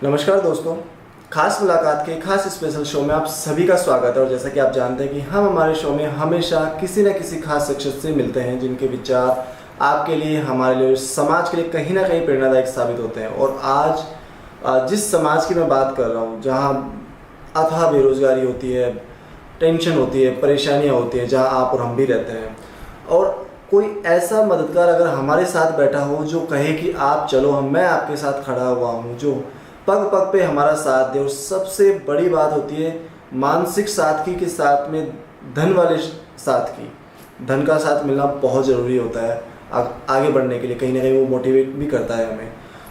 नमस्कार दोस्तों, खास मुलाकात के खास स्पेशल शो में आप सभी का स्वागत है। और जैसा कि आप जानते हैं कि हम हमारे शो में हमेशा किसी न किसी खास शख्सियत से मिलते हैं जिनके विचार आपके लिए, हमारे लिए, समाज के लिए कहीं ना कहीं प्रेरणादायक साबित होते हैं। और आज जिस समाज की मैं बात कर रहा हूँ, जहाँ अथाह बेरोजगारी होती है, टेंशन होती है, परेशानियाँ होती हैं, जहाँ आप और हम भी रहते हैं, और कोई ऐसा मददगार अगर हमारे साथ बैठा हो जो कहे कि आप चलो, मैं आपके साथ खड़ा हुआ हूँ, जो पग पग पे हमारा साथ दे। और सबसे बड़ी बात होती है मानसिक साथ की के साथ में धन वाले साथ की। धन का साथ मिलना बहुत ज़रूरी होता है आगे बढ़ने के लिए, कहीं ना कहीं वो मोटिवेट भी करता है हमें।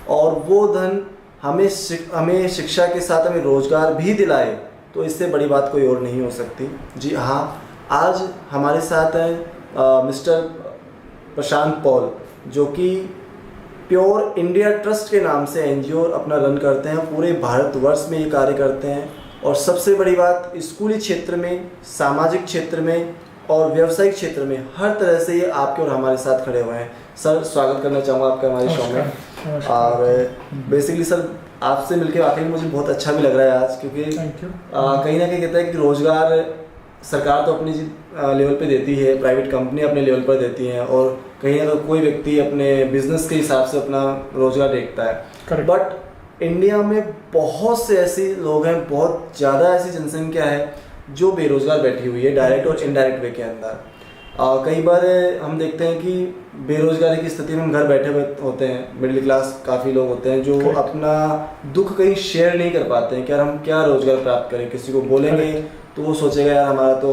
और वो धन हमें शिक्षा के साथ हमें रोज़गार भी दिलाए, तो इससे बड़ी बात कोई और नहीं हो सकती। जी हाँ, आज हमारे साथ हैं मिस्टर प्रशांत पॉल, जो कि प्योर इंडिया ट्रस्ट के नाम से एनजीओ अपना रन करते हैं। पूरे भारतवर्ष में ये कार्य करते हैं। और सबसे बड़ी बात, स्कूली क्षेत्र में, सामाजिक क्षेत्र में और व्यावसायिक क्षेत्र में हर तरह से ये आपके और हमारे साथ खड़े हुए हैं। सर, स्वागत करना चाहूँगा आपका हमारे शो में। और बेसिकली सर, आपसे मिलकर वाकई मुझे बहुत अच्छा भी लग रहा है आज, क्योंकि कहीं ना कहीं कहता है कि रोज़गार सरकार तो अपनी लेवल पे देती है, प्राइवेट कंपनी अपने लेवल पर देती हैं, और कहीं ना कोई व्यक्ति अपने बिजनेस के हिसाब से अपना रोजगार देखता है। बट इंडिया में बहुत से ऐसे लोग हैं, बहुत ज़्यादा ऐसी जनसंख्या है जो बेरोजगार बैठी हुई है, डायरेक्ट और इनडायरेक्ट वे के अंदर। कई बार हम देखते हैं कि बेरोजगारी की स्थिति में हम घर बैठे हुए होते हैं। मिडिल क्लास काफ़ी लोग होते हैं जो अपना दुख कहीं शेयर नहीं कर पाते हैं कि यार हम क्या रोजगार प्राप्त करें। किसी को बोलेंगे तो वो सोचेगा यार हमारा तो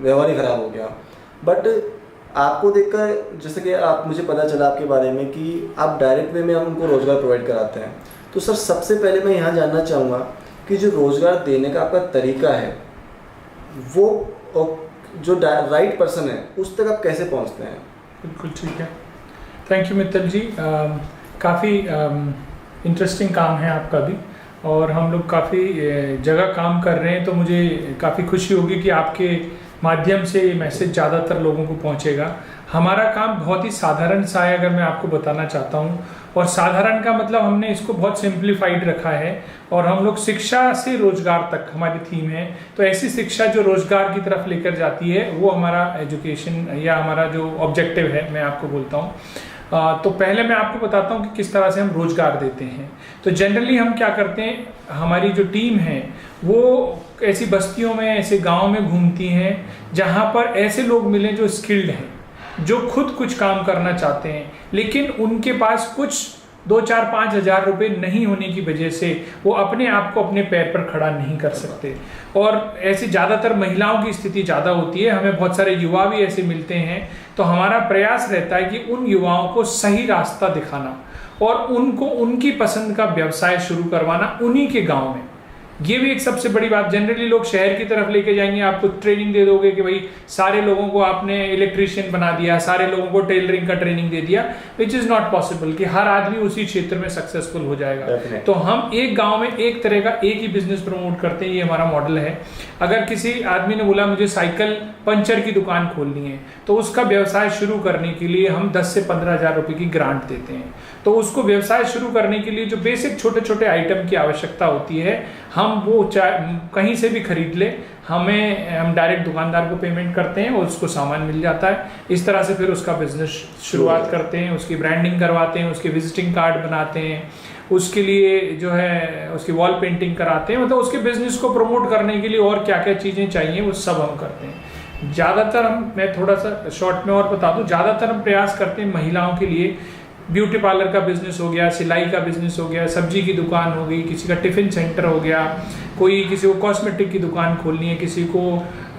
व्यवहार ही खराब हो गया। बट आपको देखकर, जैसे कि आप, मुझे पता चला आपके बारे में कि आप डायरेक्ट वे में हम उनको रोज़गार प्रोवाइड कराते हैं। तो सर, सबसे पहले मैं यहाँ जानना चाहूँगा कि जो रोज़गार देने का आपका तरीका है, वो जो राइट पर्सन है उस तक आप कैसे पहुँचते हैं? बिल्कुल ठीक है, थैंक यू मित्तल जी। काफ़ी इंटरेस्टिंग काम है आपका भी, और हम लोग काफ़ी जगह काम कर रहे हैं। तो मुझे काफ़ी खुशी होगी कि आपके माध्यम से ये मैसेज ज़्यादातर लोगों को पहुंचेगा। हमारा काम बहुत ही साधारण सा है, अगर मैं आपको बताना चाहता हूं। और साधारण का मतलब हमने इसको बहुत सिंप्लीफाइड रखा है। और हम लोग शिक्षा से रोजगार तक हमारी थीम है। तो ऐसी शिक्षा जो रोजगार की तरफ लेकर जाती है, वो हमारा एजुकेशन या हमारा जो ऑब्जेक्टिव है, मैं आपको बोलता हूँ। तो पहले मैं आपको बताता हूँ कि किस तरह से हम रोजगार देते हैं। तो जनरली हम क्या करते हैं, हमारी जो टीम है वो ऐसी बस्तियों में, ऐसे गांव में घूमती हैं जहां पर ऐसे लोग मिले जो स्किल्ड हैं, जो खुद कुछ काम करना चाहते हैं, लेकिन उनके पास कुछ 2-4-5 हज़ार रुपये नहीं होने की वजह से वो अपने आप को अपने पैर पर खड़ा नहीं कर सकते। और ऐसी ज़्यादातर महिलाओं की स्थिति ज़्यादा होती है। हमें बहुत सारे युवा भी ऐसे मिलते हैं। तो हमारा प्रयास रहता है कि उन युवाओं को सही रास्ता दिखाना और उनको उनकी पसंद का व्यवसाय शुरू करवाना उन्हीं के गाँव में। ये भी एक सबसे बड़ी बात। जनरली लोग शहर की तरफ लेके जाएंगे, आपको ट्रेनिंग दे दोगे कि भाई सारे लोगों को आपने इलेक्ट्रीशियन बना दिया, सारे लोगों को टेलरिंग का ट्रेनिंग दे दिया, विच इज़ नॉट पॉसिबल कि हर आदमी उसी क्षेत्र में सक्सेसफुल हो जाएगा। तो हम एक गांव में एक तरह का एक ही बिजनेस प्रमोट करते हैं, ये हमारा मॉडल है। अगर किसी आदमी ने बोला मुझे साइकिल पंचर की दुकान खोलनी है, तो उसका व्यवसाय शुरू करने के लिए हम 10 से 15 हज़ार रुपये की ग्रांट देते हैं। तो उसको व्यवसाय शुरू करने के लिए जो बेसिक छोटे छोटे आइटम की आवश्यकता होती है, हम वो कहीं से भी खरीद ले, हम डायरेक्ट दुकानदार को पेमेंट करते हैं और उसको सामान मिल जाता है। इस तरह से फिर उसका बिजनेस शुरुआत करते हैं, उसकी ब्रांडिंग करवाते हैं, उसके विजिटिंग कार्ड बनाते हैं, उसके लिए जो है उसकी वॉल पेंटिंग कराते हैं। मतलब उसके बिजनेस को प्रमोट करने के लिए और क्या क्या चीज़ें चाहिए वो सब हम करते हैं। ज़्यादातर मैं थोड़ा सा शॉर्ट में और बता दूँ, ज़्यादातर हम प्रयास करते हैं महिलाओं के लिए। ब्यूटी पार्लर का बिजनेस हो गया, सिलाई का बिजनेस हो गया, सब्जी की दुकान हो गई, किसी का टिफ़िन सेंटर हो गया, किसी को कॉस्मेटिक की दुकान खोलनी है, किसी को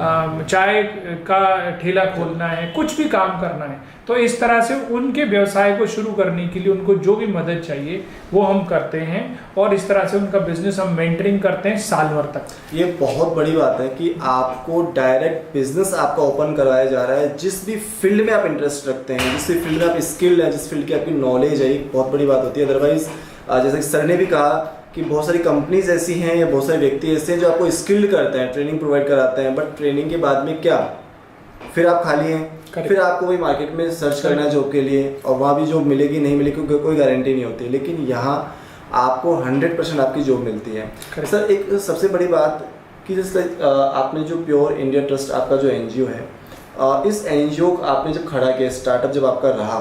चाय का ठेला खोलना है, कुछ भी काम करना है। तो इस तरह से उनके व्यवसाय को शुरू करने के लिए उनको जो भी मदद चाहिए वो हम करते हैं, और इस तरह से उनका बिजनेस हम मेंटरिंग करते हैं साल भर तक। ये बहुत बड़ी बात है कि आपको डायरेक्ट बिजनेस आपका ओपन करवाया जा रहा है। जिस भी फील्ड में आप इंटरेस्ट रखते हैं, जिस फील्ड में आप स्किल्ड है, जिस फील्ड की आपकी नॉलेज है, बहुत बड़ी बात होती है। अदरवाइज जैसे कि सर ने भी कहा कि बहुत सारी कंपनीज ऐसी हैं या बहुत सारे व्यक्ति ऐसे हैं जो आपको स्किल्ड करते हैं, ट्रेनिंग प्रोवाइड कराते हैं, बट ट्रेनिंग के बाद में क्या, फिर आप खाली हैं, फिर आपको वही मार्केट में सर्च करना है जॉब के लिए, और वहाँ भी जॉब मिलेगी नहीं मिलेगी कोई गारंटी नहीं होती। लेकिन यहाँ आपको 100% आपकी जॉब मिलती है। Correct. सर एक सबसे बड़ी बात कि जैसे आपने जो प्योर इंडिया ट्रस्ट आपका जो एनजीओ है, इस एनजीओ को आपने जब खड़ा किया, स्टार्टअप जब आपका रहा,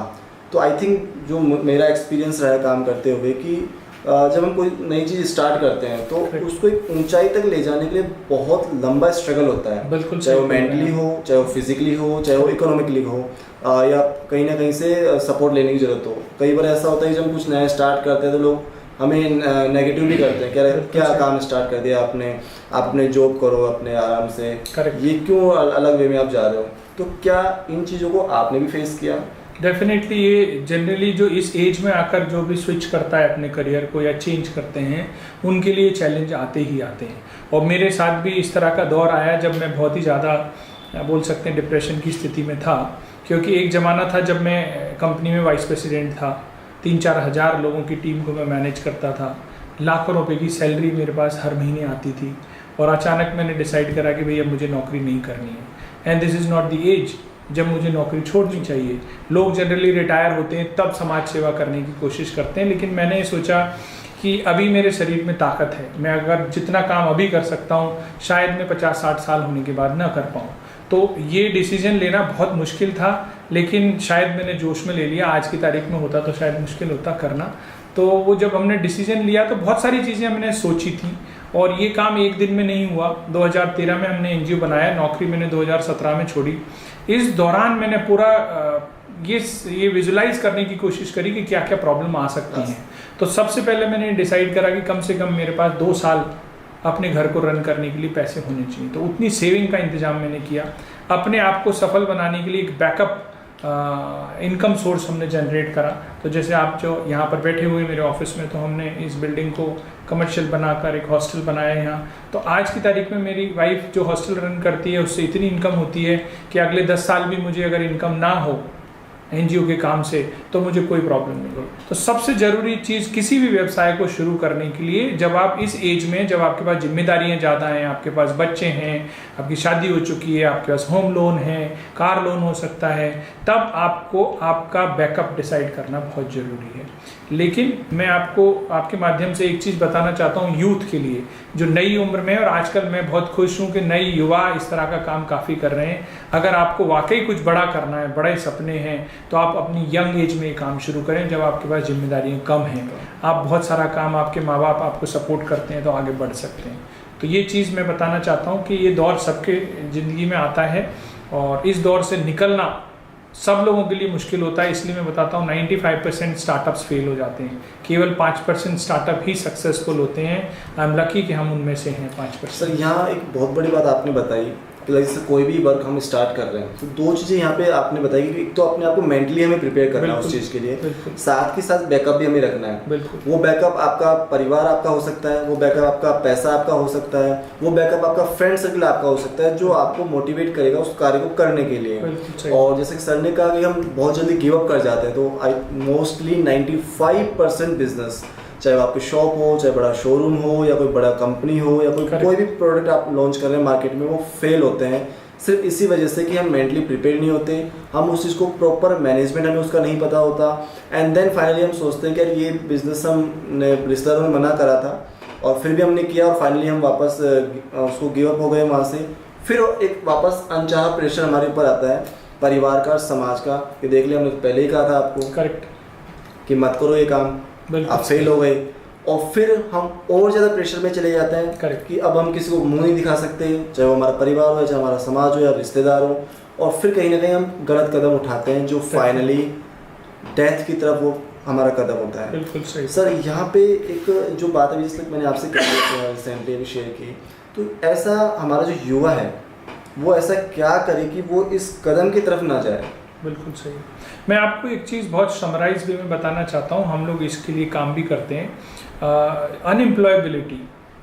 तो आई थिंक जो मेरा एक्सपीरियंस रहा है काम करते हुए कि जब हम कोई नई चीज़ स्टार्ट करते हैं तो उसको एक ऊंचाई तक ले जाने के लिए बहुत लंबा स्ट्रगल होता है। बिल्कुल, चाहे वो मेंटली हो, चाहे वो फिजिकली हो, चाहे वो इकोनॉमिकली हो, या कहीं ना कहीं से सपोर्ट लेने की ज़रूरत हो। कई बार ऐसा होता है कि जब हम कुछ नया स्टार्ट करते हैं तो लोग हमें नेगेटिव भी करते हैं, क्या काम स्टार्ट कर दिया आपने, आप अपने जॉब करो अपने आराम से, ये क्यों अलग वे में आप जा रहे हो। तो क्या इन चीज़ों को आपने भी फेस किया? डेफिनेटली ये जनरली जो इस एज में आकर जो भी स्विच करता है अपने करियर को या चेंज करते हैं, उनके लिए चैलेंज आते ही आते हैं। और मेरे साथ भी इस तरह का दौर आया जब मैं बहुत ही ज़्यादा बोल सकते हैं डिप्रेशन की स्थिति में था, क्योंकि एक ज़माना था जब मैं कंपनी में वाइस प्रेसिडेंट था, 3-4 हज़ार लोगों की टीम को मैं मैनेज करता था, लाखों रुपए की सैलरी मेरे पास हर महीने आती थी, और अचानक मैंने डिसाइड करा कि भैया मुझे नौकरी नहीं करनी है, and this is not the age जब मुझे नौकरी छोड़नी चाहिए। लोग जनरली रिटायर होते हैं तब समाज सेवा करने की कोशिश करते हैं, लेकिन मैंने सोचा कि अभी मेरे शरीर में ताकत है, मैं अगर जितना काम अभी कर सकता हूँ शायद मैं 50-60 साल होने के बाद ना कर पाऊँ। तो ये डिसीजन लेना बहुत मुश्किल था, लेकिन शायद मैंने जोश में ले लिया। आज की तारीख में होता तो शायद मुश्किल होता करना। तो वो जब हमने डिसीजन लिया तो बहुत सारी चीज़ें हमने सोची थी, और ये काम एक दिन में नहीं हुआ। 2013 में हमने एनजीओ बनाया, नौकरी मैंने 2017 में छोड़ी। इस दौरान मैंने पूरा ये विजुलाइज करने की कोशिश करी कि क्या क्या प्रॉब्लम आ सकती हैं। तो सबसे पहले मैंने डिसाइड करा कि कम से कम मेरे पास 2 साल अपने घर को रन करने के लिए पैसे होने चाहिए। तो उतनी सेविंग का इंतजाम मैंने किया। अपने आप को सफल बनाने के लिए एक बैकअप इनकम सोर्स हमने जनरेट करा। तो जैसे आप जो यहाँ पर बैठे हुए मेरे ऑफिस में, तो हमने इस बिल्डिंग को कमर्शियल बनाकर एक हॉस्टल बनाया है यहाँ। तो आज की तारीख में मेरी वाइफ जो हॉस्टल रन करती है उससे इतनी इनकम होती है कि अगले 10 साल भी मुझे अगर इनकम ना हो एनजीओ के काम से तो मुझे कोई प्रॉब्लम नहीं है। तो सबसे ज़रूरी चीज़ किसी भी व्यवसाय को शुरू करने के लिए, जब आप इस एज में, जब आपके पास जिम्मेदारियां ज़्यादा हैं, आपके पास बच्चे हैं, आपकी शादी हो चुकी है, आपके पास होम लोन है, कार लोन हो सकता है, तब आपको आपका बैकअप डिसाइड करना बहुत ज़रूरी है। लेकिन मैं आपको आपके माध्यम से एक चीज़ बताना चाहता हूँ यूथ के लिए जो नई उम्र में, और आजकल मैं बहुत खुश हूँ कि नई युवा इस तरह का काम काफ़ी कर रहे हैं। अगर आपको वाकई कुछ बड़ा करना है, बड़े सपने हैं, तो आप अपनी यंग एज में ये काम शुरू करें जब आपके पास जिम्मेदारियाँ कम हैं। आप बहुत सारा काम, आपके माँ बाप आपको सपोर्ट करते हैं तो आगे बढ़ सकते हैं। तो ये चीज़ मैं बताना चाहता हूँ कि ये दौर सबके ज़िंदगी में आता है, और इस दौर से निकलना सब लोगों के लिए मुश्किल होता है। इसलिए मैं बताता हूँ 95% स्टार्टअप्स फेल हो जाते हैं, केवल 5% स्टार्टअप ही सक्सेसफुल होते हैं। आई एम लकी कि हम उनमें से हैं 5%। सर यहाँ एक बहुत बड़ी बात आपने बताई कि जैसे कोई भी वर्क हम स्टार्ट कर रहे हैं तो 2 चीज़ें यहाँ पे आपने बताई कि एक तो अपने आप को मेंटली हमें प्रिपेयर करना है उस चीज़ के लिए, साथ के साथ बैकअप भी हमें रखना है। वो बैकअप आपका परिवार आपका हो सकता है, वो बैकअप आपका पैसा आपका हो सकता है, वो बैकअप आपका फ्रेंड सर्कल आपका हो सकता है जो आपको मोटिवेट करेगा उस कार्य को करने के लिए। और जैसे कि सर ने कहा कि हम बहुत जल्दी गिव अप कर जाते हैं, तो मोस्टली 95% बिजनेस, चाहे वो आपकी शॉप हो, चाहे बड़ा शोरूम हो, या कोई बड़ा कंपनी हो, या कोई भी प्रोडक्ट आप लॉन्च कर रहे हैं मार्केट में, वो फेल होते हैं सिर्फ इसी वजह से कि हम मेंटली प्रिपेयर नहीं होते, हम उस चीज़ को प्रॉपर मैनेजमेंट हमें उसका नहीं पता होता, एंड देन फाइनली हम सोचते हैं कि यार ये बिजनेस हमने रिश्तेदारों ने मना करा था और फिर भी हमने किया, और फाइनली हम वापस उसको गिव अप हो गए वहाँ से। फिर एक वापस अनचाहा प्रेशर हमारे ऊपर आता है, परिवार का, समाज का, कि देख लिया हमने पहले ही कहा था आपको करेक्ट कि मत करो ये काम, आप फेल हो गए। और फिर हम और ज़्यादा प्रेशर में चले जाते हैं कि अब हम किसी को मुंह नहीं दिखा सकते, चाहे वो हमारा परिवार हो, चाहे हमारा समाज हो, या रिश्तेदार हो, और फिर कहीं ना कहीं हम गलत कदम उठाते हैं जो फाइनली डेथ की तरफ वो हमारा कदम होता है। बिल्कुल सही। सर यहाँ पे एक जो बात अभी जिस तक मैंने आपसे रिसेंटली अभी शेयर की, तो ऐसा हमारा जो युवा है वो ऐसा क्या करे कि वो इस कदम की तरफ ना जाए? बिल्कुल सही। मैं आपको एक चीज़ बहुत समराइज वे में बताना चाहता हूँ, हम लोग इसके लिए काम भी करते हैं। अनएम्प्लॉयबिलिटी,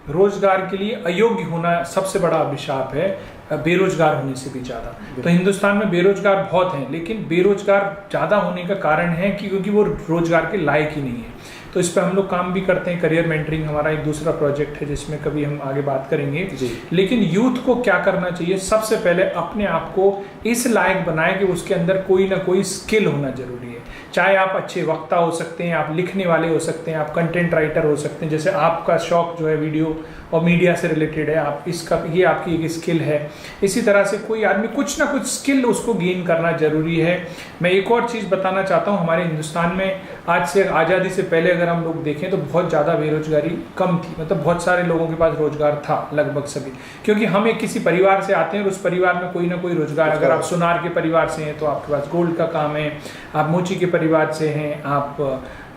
रोजगार के लिए अयोग्य होना सबसे बड़ा अभिशाप है, बेरोजगार होने से भी ज़्यादा। तो हिंदुस्तान में बेरोजगार बहुत हैं, लेकिन बेरोजगार ज़्यादा होने का कारण है कि क्योंकि वो रोजगार के लायक ही नहीं है। तो इस पर हम लोग काम भी करते हैं। करियर मेंटरिंग हमारा एक दूसरा प्रोजेक्ट है जिसमें कभी हम आगे बात करेंगे जी। लेकिन यूथ को क्या करना चाहिए, सबसे पहले अपने आप को इस लायक बनाए कि उसके अंदर कोई ना कोई स्किल होना जरूरी है। चाहे आप अच्छे वक्ता हो सकते हैं, आप लिखने वाले हो सकते हैं, आप कंटेंट राइटर हो सकते हैं, जैसे आपका शौक जो है वीडियो और मीडिया से रिलेटेड है, आप इसका ये आपकी एक स्किल है। इसी तरह से कोई आदमी कुछ ना कुछ स्किल उसको गेन करना जरूरी है। मैं एक और चीज़ बताना चाहता हूँ, हमारे हिंदुस्तान में आज से आज़ादी से पहले अगर हम लोग देखें तो बहुत ज़्यादा बेरोजगारी कम थी, मतलब बहुत सारे लोगों के पास रोजगार था, लगभग सभी, क्योंकि हम एक किसी परिवार से आते हैं और उस परिवार में कोई ना कोई रोजगार, अगर आप सुनार के परिवार से हैं तो आपके पास गोल्ड का काम है, आप मोची के परिवार से हैं, आप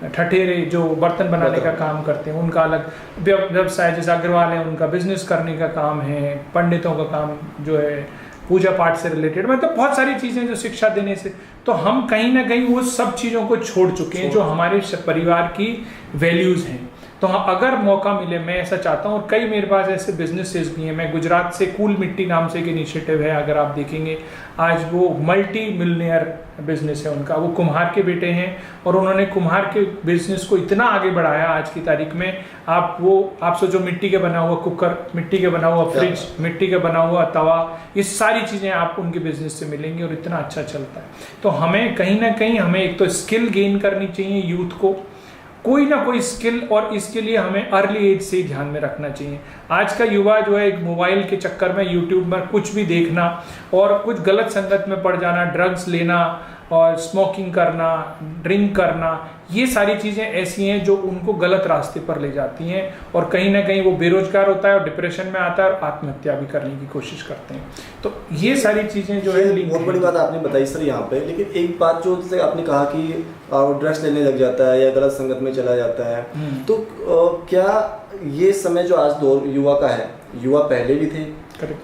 ठठेरे जो बर्तन बनाने का काम करते हैं उनका अलग व्यवसाय, जैसे अग्रवाल है उनका बिजनेस करने का काम है, पंडितों का काम जो है पूजा पाठ से रिलेटेड, मतलब बहुत सारी चीज़ें जो शिक्षा देने से, तो हम कहीं ना कहीं वो सब चीज़ों को छोड़ चुके हैं जो हमारे परिवार की वैल्यूज़ हैं। तो हाँ, अगर मौका मिले, मैं ऐसा चाहता हूँ, और कई मेरे पास ऐसे बिजनेसेस भी हैं। मैं गुजरात से कूल मिट्टी नाम से एक इनिशिएटिव है, अगर आप देखेंगे आज वो मल्टी मिलियनियर बिजनेस है उनका, वो कुम्हार के बेटे हैं और उन्होंने कुम्हार के बिजनेस को इतना आगे बढ़ाया आज की तारीख में। आप सोचो, मिट्टी के बना हुआ कुकर, मिट्टी के बना हुआ फ्रिज, मिट्टी का बना हुआ तवा, ये सारी चीज़ें आपको उनके बिजनेस से मिलेंगी और इतना अच्छा चलता है। तो हमें कहीं ना कहीं हमें एक तो स्किल गेन करनी चाहिए यूथ को, कोई ना कोई स्किल, और इसके लिए हमें अर्ली एज से ही ध्यान में रखना चाहिए। आज का युवा जो है एक मोबाइल के चक्कर में यूट्यूब पर कुछ भी देखना और कुछ गलत संगत में पड़ जाना, ड्रग्स लेना और स्मोकिंग करना, ड्रिंक करना, ये सारी चीज़ें ऐसी हैं जो उनको गलत रास्ते पर ले जाती हैं और कहीं ना कहीं वो बेरोजगार होता है और डिप्रेशन में आता है और आत्महत्या भी करने की कोशिश करते हैं। तो ये सारी चीज़ें जो है बहुत बड़ी बात आपने बताई सर यहाँ पे। लेकिन एक बात जो जैसे आपने कहा कि ड्रग्स लेने लग जाता है या गलत संगत में चला जाता है, तो क्या ये समय जो आज दौर युवा का है, युवा पहले भी थे,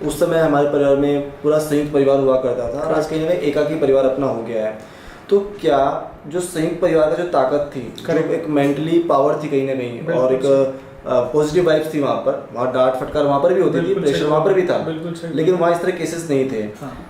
उस समय हमारे परिवार में पूरा संयुक्त परिवार हुआ करता था और आज कहीं ना कहीं एकाकी परिवार अपना हो गया है। तो क्या जो संयुक्त परिवार का जो ताकत थी, जो एक मेंटली पावर थी कहीं ना कहीं, और एक पॉजिटिव वाइब्स थी वहाँ डांट फटकार वहाँ पर भी होती थी, प्रेशर वहाँ पर भी था, लेकिन वहाँ इस तरह केसेस नहीं थे।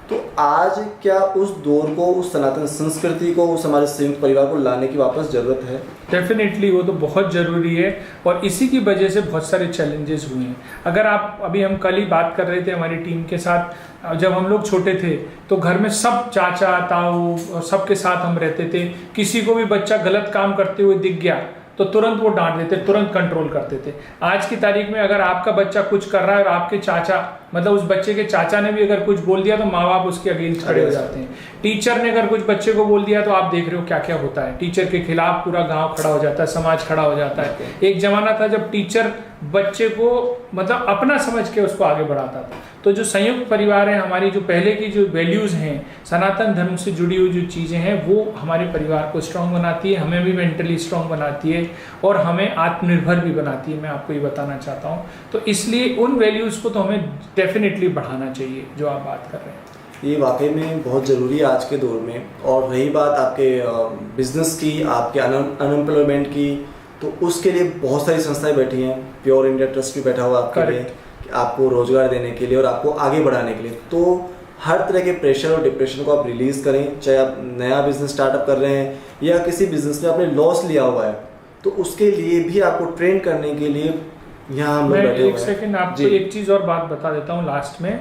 तो आज क्या उस दौर को, उस सनातन संस्कृति को, उस हमारे संयुक्त परिवार को लाने की वापस जरूरत है? डेफिनेटली वो तो बहुत ज़रूरी है और इसी की वजह से बहुत सारे चैलेंजेस हुए हैं। अगर आप अभी हम कल ही बात कर रहे थे हमारी टीम के साथ, जब हम लोग छोटे थे तो घर में सब चाचा ताऊ और सबके साथ हम रहते थे। किसी को भी बच्चा गलत काम करते हुए दिख गया तो तुरंत वो डांट देते, तुरंत कंट्रोल करते थे। आज की तारीख में अगर आपका बच्चा कुछ कर रहा है और आपके चाचा, मतलब उस बच्चे के चाचा ने भी अगर कुछ बोल दिया तो माँ बाप उसके अगेंस्ट खड़े हो जाते हैं। टीचर ने अगर कुछ बच्चे को बोल दिया तो आप देख रहे हो क्या क्या होता है। टीचर के खिलाफ पूरा गांव खड़ा हो जाता है, समाज खड़ा हो जाता है। एक जमाना था जब टीचर बच्चे को मतलब अपना समझ के उसको आगे बढ़ाता था। तो जो संयुक्त परिवार है, हमारी जो पहले की जो वैल्यूज़ हैं, सनातन धर्म से जुड़ी हुई जो चीज़ें हैं, वो हमारे परिवार को स्ट्रांग बनाती है, हमें भी मेंटली स्ट्रांग बनाती है और हमें आत्मनिर्भर भी बनाती है। मैं आपको ये बताना चाहता हूँ। तो इसलिए उन वैल्यूज़ को तो हमें डेफिनेटली बढ़ाना चाहिए जो आप बात कर रहे हैं। ये वाकई में बहुत ज़रूरी है आज के दौर में। और रही बात आपके बिजनेस की, आपके अनएम्प्लॉयमेंट की, तो उसके लिए बहुत सारी संस्थाएं बैठी हैं। प्योर इंडिया ट्रस्ट भी बैठा हुआ आपके लिए, आपको रोजगार देने के लिए और आपको आगे बढ़ाने के लिए। तो हर तरह के प्रेशर और डिप्रेशन को आप रिलीज़ करें, चाहे आप नया बिजनेस स्टार्टअप कर रहे हैं या किसी बिजनेस में आपने लॉस लिया हुआ है, तो उसके लिए भी आपको ट्रेन करने के लिए यहाँ हम लोग बैठे हुए हैं। एक सेकंड आपको एक चीज़ और बात बता देता हूँ लास्ट में।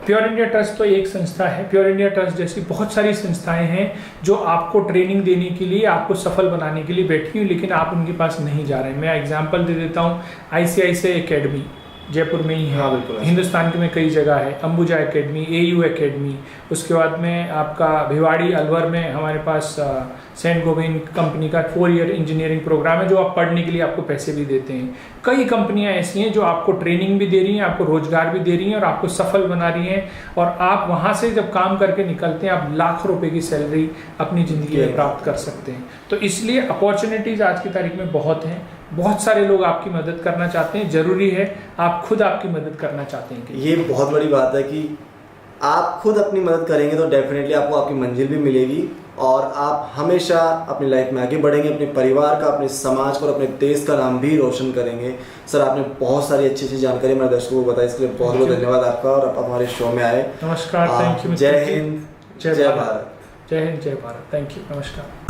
प्योर इंडिया ट्रस्ट तो एक संस्था है। प्योर इंडिया ट्रस्ट जैसी बहुत सारी संस्थाएं हैं जो आपको ट्रेनिंग देने के लिए, आपको सफल बनाने के लिए बैठी हुई, लेकिन आप उनके पास नहीं जा रहे हैं। मैं एग्जांपल दे देता हूँ, ICICI एकेडमी जयपुर में ही है। हाँ, बिल्कुल। हिंदुस्तान के में कई जगह है। अंबुजा एकेडमी, AU एकेडमी, उसके बाद में आपका भिवाड़ी अलवर में हमारे पास सेंट गोविंद कंपनी का 4 ईयर इंजीनियरिंग प्रोग्राम है जो आप पढ़ने के लिए आपको पैसे भी देते हैं। कई कंपनियां ऐसी हैं जो आपको ट्रेनिंग भी दे रही हैं, आपको रोजगार भी दे रही हैं और आपको सफल बना रही हैं। और आप वहां से जब काम करके निकलते हैं, आप लाखों रुपए की सैलरी अपनी ज़िंदगी में प्राप्त कर सकते हैं। तो इसलिए अपॉर्चुनिटीज़ आज की तारीख में बहुत हैं। बहुत सारे लोग आपकी मदद करना चाहते हैं। ज़रूरी है आप खुद आपकी मदद करना चाहते हैं कि ये बहुत बड़ी बात है कि आप खुद अपनी मदद करेंगे तो डेफिनेटली आपको आपकी मंजिल भी मिलेगी और आप हमेशा अपनी लाइफ में आगे बढ़ेंगे, अपने परिवार का, अपने समाज का और अपने देश का नाम भी रोशन करेंगे। सर, आपने बहुत सारी अच्छी अच्छी जानकारी मेरे दर्शकों को बताई, इसके लिए बहुत बहुत धन्यवाद आपका और आप हमारे शो में आए। नमस्कार, थैंक यू। जय हिंद, जय भारत। जय हिंद, जय भारत। थैंक यू, नमस्कार।